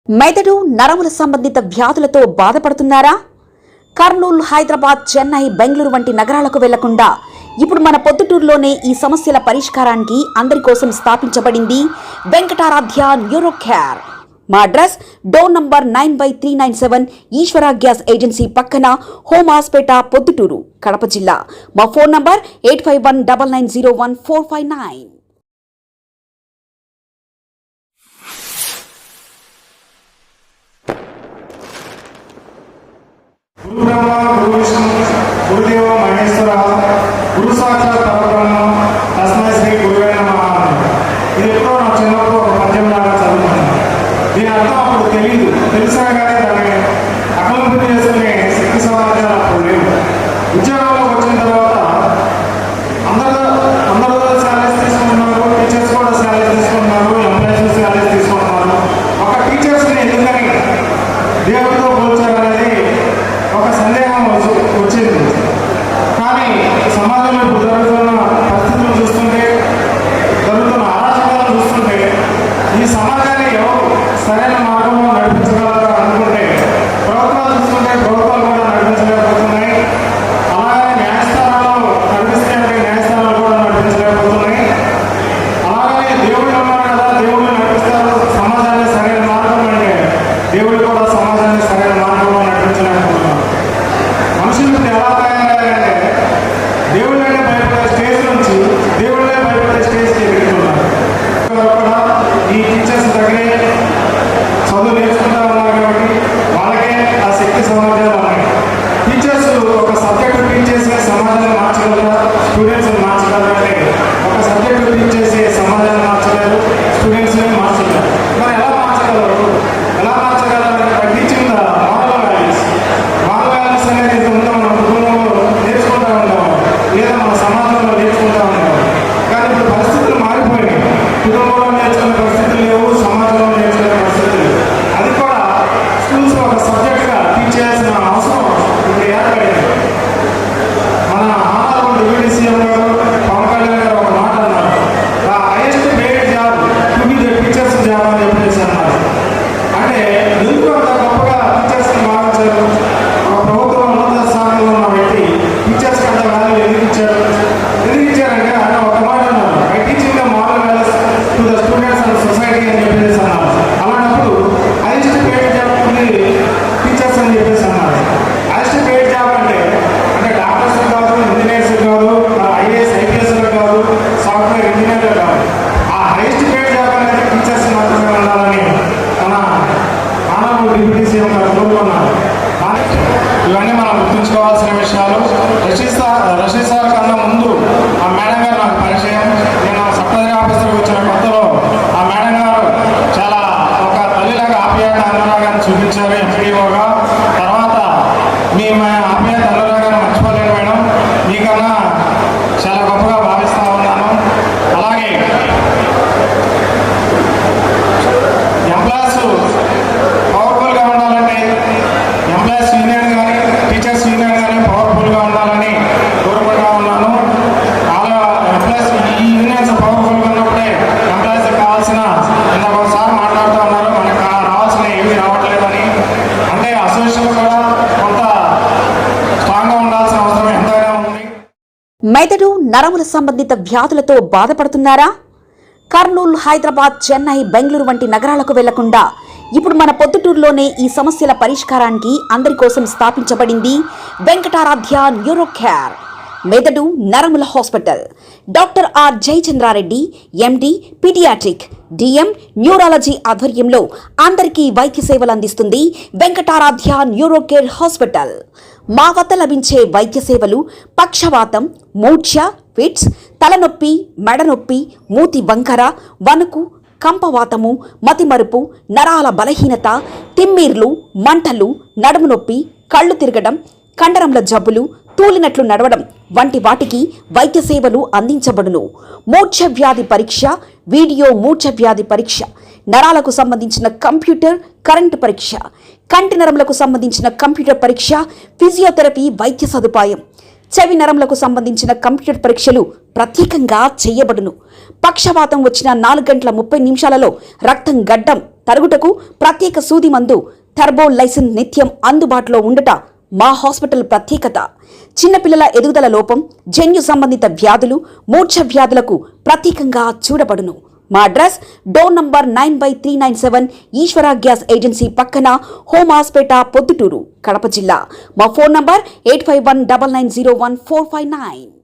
మెదడు నరముల సంబంధిత వ్యాధులతో బాధపడుతున్నారా? కర్నూలు, హైదరాబాద్, చెన్నై, బెంగళూరు వంటి నగరాలకు వెళ్లకుండా ఇప్పుడు మన పొద్దుటూరులోనే ఈ సమస్యల పరిష్కారానికి అందరి కోసం స్థాపించబడింది వెంకటారాధ్య న్యూరో కేర్. మా అడ్రస్ డోర్ నంబర్ 9/397 ఈశ్వర గ్యాస్ ఏజెన్సీ పక్కన, హోమ్ హాస్పేట, పొద్దుటూరు, కడప జిల్లా. మా ఫోన్ నంబర్ 8519901459. గురు బ్రహ్మ గురు విష్ణు గురుదేవ మహేశ్వర గురు సాక్షాత్ పరబ్రహ్మ తస్మై శ్రీ గురువే నమః. ఇది ఎప్పుడో నా చిన్నప్పుడు ఒక పద్యం లాగా చదువుకున్నాను. దీని అర్థం అప్పుడు తెలియదు, తెలిసినా కానీ దాన్ని అకల్పన చేసుకునే శక్తి సమాజాలు అప్పుడు లేవు. ఉద్యోగంలో వచ్చిన తర్వాత అందరూ శాలరీస్ తీసుకుంటున్నారు, టీచర్స్ కూడా శాలరీస్ తీసుకుంటున్నారు, ఎంప్లాయీస్ శాలరీస్ తీసుకుంటున్నారు. ఒక టీచర్స్ని ఎందుకని దేవుడితో పోల్చారనేది ఒక సందేహం వచ్చింది. కానీ సమాజంలో ఇప్పుడు జరుగుతున్న పరిస్థితులు చూస్తుంటే, జరుగుతున్న ఆలోచనలను చూస్తుంటే, ఈ సమాజాన్ని ఎవరు సరైన మార్గంలో నడిపించగలరా అనుకుంటే ప్రభుత్వాలు చూస్తుంటే ప్రభుత్వాలు కూడా నడిపించలేకపోతున్నాయి. అలాగే న్యాయస్థానాలు నడిపిస్తే న్యాయస్థానాలు కూడా నడిపించలేకపోతున్నాయి. అలాగే దేవుడు ఉన్నారు కదా, దేవుళ్ళు నడిపిస్తారు సమాజాన్ని సరైన మార్గం అంటే దేవుడు కూడా సమాజాన్ని సరైన మార్గంలో నడిపించలేకపోతున్నారు. మనుషులు ఎలా తయారయ్యారంటే దేవుళ్ళనే భయపడే స్టేజ్ నుంచి దేవుళ్ళే భయపడే స్టేజ్కి ఎదుగుతున్నారు. కూడా ఈ టీచర్స్ దగ్గరే చదువు నేర్చుకుంటా ఉన్నారు కాబట్టి వాళ్ళకే ఆ శక్తి సమాజాలు ఉన్నాయి. టీచర్స్ ఒక సబ్జెక్టు టీచ్ చేసి సమాజాన్ని మార్చగలరా, స్టూడెంట్స్ మార్చగలరా అంటే ఒక సబ్జెక్టు టీచ్ చేసి సమాజాన్ని మార్చలేరు, స్టూడెంట్స్ని మార్చలేరు. మరి ఎలా మార్చగలరు? Teaching moral values. Moral values అనేది ఇంతకుముందు మన కుటుంబంలో నేర్చుకుంటూ ఉంటాము, లేదా మన సమాజంలో నేర్చుకుంటూ ఉంటాము. కానీ ఇప్పుడు పరిస్థితులు మారిపోయినాయి. కుటుంబంలో నేర్చుకునే పరిస్థితులు లేవు, సమాజంలో నేర్చుకునే పరిస్థితులు లేవు. అది కూడా స్కూల్స్ ఒక సబ్జెక్ట్గా టీచ్ చేయాల్సిన అవసరం ఇప్పుడు ఏర్పడింది. మన ఆనాడు డిప్యూటీ సీఎం గారు పవన్ కళ్యాణ్ గారు ఒక మాట అన్నారు, the highest paid job to be the teachers job అని చెప్పేసి అన్నారు. అంటే ఎందుకు అంత గొప్పగా టీచర్స్ని భావించారు? ఒక ప్రభుత్వం ఉన్నత స్థానంలో ఉన్న వ్యక్తి టీచర్స్కి అంత వాల్యూ ఎందుకు ఇచ్చారు? ఎందుకు ఇచ్చారంటే ఆయన ఒక మాట అన్నారు, I teaching the moral values to the students and society అని చెప్పేసి అన్నారు. అలాంటప్పుడు హైయెస్ట్ పేడ్ జాబ్ టీచర్స్ అని చెప్పేసి అన్నారు. హైయెస్ట్ పేడ్ జాబ్ అంటే డాక్టర్స్ కాదు, ఇంజనీర్స్ కాదు, ఐఏఎస్ ఐపీఎస్ కాదు, సాఫ్ట్వేర్ ఇంజనీర్లు కాదు. ఆ హైయెస్ట్ పేడ్ జాబ్ అనేది టీచర్స్ మాత్రమే ఉండాలని మన ఆనాడు డిప్యూటీ సీఎం గారు కోరుకున్నారు. ఇవన్నీ మనం గుర్తుంచుకోవాల్సిన విషయాలు. రషీద్ సార్ కన్నా ముందు ఆ మేడం గారు నాకు పరిచయం. నేను సప్తగిరి ఆఫీసర్కి వచ్చిన కొత్తలో ఆ మేడం గారు చాలా ఒక తల్లిలాగా ఆప్యాయత అనురాగాన్ని చూపించారు ఎంపీడీఓగా. తర్వాత మీ ఆప్యాయత అనురాగాన్ని మర్చిపోలేను మేడం, మీకన్నా చాలా గొప్పగా భావిస్తూ ఉన్నాను. అలాగే ఎంప్లాయీస్ పవర్ఫుల్గా ఉండాలంటే ఎంప్లాయీస్ యూనియన్ కానీ టీచర్స్ యూనియన్ కానీ పవర్ఫుల్గా ఉండాలని కోరుకుంటా ఉన్నాను. అలా ఎంప్లాయీస్ ఈ యూనియన్స్ పవర్ఫుల్గా ఉన్నప్పుడే ఎంప్లాయీస్కి కావాల్సిన ఒకసారి మాట్లాడుతూ ఉన్నారు, మనకు రావాల్సిన ఏమీ రావట్లేదని. అంటే అసోసియేషన్ కూడా కొంత స్ట్రాంగ్గా ఉండాల్సిన అవసరం ఎంతైనా ఉంది. మెదడు నరముల సంబంధిత వ్యాధులతో బాధపడుతున్నారా? కర్నూలు, హైదరాబాద్, చెన్నై, బెంగళూరు వంటి నగరాలకు వెళ్లకుండా ఇప్పుడు మన పొద్దుటూరులోనే ఈ సమస్యల పరిష్కారానికి అందరి కోసం స్థాపించబడింది వెంకటారాధ్య న్యూరో కేర్. మెదడు నరముల hospital. Doctor R Jayachandra Reddy, MD, paediatric, DM, neurology ఆధ్వర్యంలో అందరికీ వైద్య సేవలు అందిస్తుంది వెంకటారాధ్య న్యూరో కేర్ హాస్పిటల్. మా వద్ద లభించే వైద్య సేవలు పక్షవాతం, మూర్ఛ, ఫిట్స్, తలనొప్పి, మెడనొప్పి, మూతి వంకర, వణుకు, కంపవాతము, మతిమరుపు, నరాల బలహీనత, తిమ్మిర్లు, మంటలు, నడుము నొప్పి, కళ్ళు తిరగడం, కండరంల జబ్బులు, తూలినట్లు నడవడం వంటి వాటికి వైద్య సేవలు అందించబడును. మూర్ఛ వ్యాధి పరీక్ష, వీడియో మూర్ఛ వ్యాధి పరీక్ష, నరాలకు సంబంధించిన కంప్యూటర్ కరెంటు పరీక్ష, కంటి నరములకు సంబంధించిన కంప్యూటర్ పరీక్ష, ఫిజియోథెరపీ వైద్య సదుపాయం, చెవి నరములకు సంబంధించిన కంప్యూటర్ పరీక్షలు ప్రత్యేకంగా చేయబడును. పక్షవాతం వచ్చిన 4 గంటల 30 నిమిషాలలో రక్తం గడ్డం తరుగుటకు ప్రత్యేక సూది మందు థర్బోలైసిన్ నిత్యం అందుబాటులో ఉండట మా హాస్పిటల్ ప్రత్యేకత. చిన్నపిల్లల ఎదుగుదల లోపం, జన్యు సంబంధిత వ్యాధులు, మూర్ఛ వ్యాధులకు ప్రత్యేకంగా చూడబడును. మా అడ్రస్ డోర్ నంబర్ 9/397 ఈశ్వర గ్యాస్ ఏజెన్సీ పక్కన, హోమాస్పేట, పొద్దుటూరు, కడప జిల్లా. మా ఫోన్ నంబర్ 8519901459.